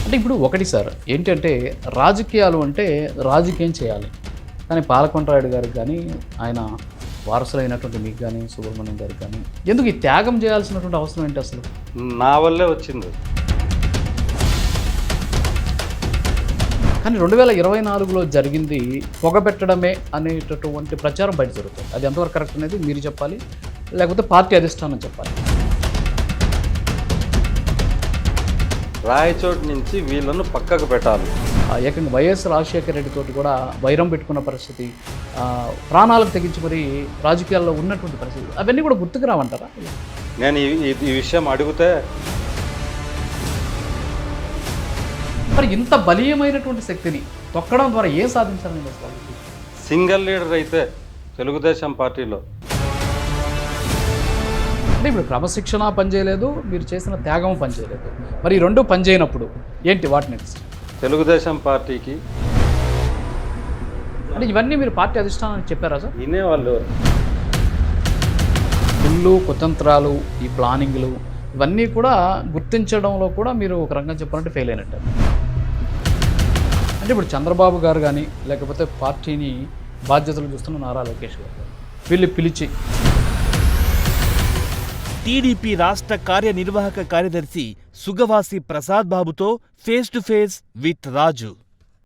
అంటే ఇప్పుడు ఒకటి సార్ ఏంటంటే రాజకీయాలు అంటే రాజకీయం చేయాలి. కానీ పాలకొండరాయుడు గారికి కానీ, ఆయన వారసులైనటువంటి మీకు కానీ, సుబ్రహ్మణ్యం గారికి కానీ ఎందుకు ఈ త్యాగం చేయాల్సినటువంటి అవసరం ఏంటి అసలు? నా వల్లే వచ్చింది. కానీ 2024లో జరిగింది పొగబెట్టడమే అనేటటువంటి ప్రచారం బయట జరుగుతుంది. అది ఎంతవరకు కరెక్ట్ అనేది మీరు చెప్పాలి, లేకపోతే పార్టీ అధిష్టానం చెప్పాలి. రాయచోటు నుంచి వీళ్ళను పక్కకు పెట్టాలి. ఏకంగా వైఎస్ రాజశేఖర రెడ్డి తోటి కూడా వైరం పెట్టుకున్న పరిస్థితి, ప్రాణాలకు తెగించి మరి రాజకీయాల్లో ఉన్నటువంటి పరిస్థితి, అవన్నీ కూడా గుర్తుకు రావంటారా? నేను ఈ విషయం అడిగితే మరి ఇంత బలీయమైనటువంటి శక్తిని తొక్కడం ద్వారా ఏం సాధించాలని అసలు? సింగిల్ లీడర్ అయితే తెలుగుదేశం పార్టీలో అంటే ఇప్పుడు క్రమశిక్షణ పనిచేయలేదు, మీరు చేసిన త్యాగం పనిచేయలేదు. మరి ఈ రెండు పనిచేయనప్పుడు ఏంటి వాట్ నెక్స్ట్? తెలుగుదేశం పార్టీకి అంటే ఇవన్నీ మీరు పార్టీ అధిష్టానానికి చెప్పారా సార్? వినేవాళ్ళు కుళ్ళు, కుతంత్రాలు, ఈ ప్లానింగ్లు ఇవన్నీ కూడా గుర్తించడంలో కూడా మీరు ఒక రంగం చెప్పాలంటే ఫెయిల్ అయినట్టు. అంటే ఇప్పుడు చంద్రబాబు గారు కానీ, లేకపోతే పార్టీని బాధ్యతలు చూస్తున్న నారా లోకేష్ గారు వీళ్ళు పిలిచి టీడీపీ రాష్ట్ర కార్యనిర్వాహక కార్యదర్శి సుగవాసి ప్రసాద్ బాబుతో face to face with Raju.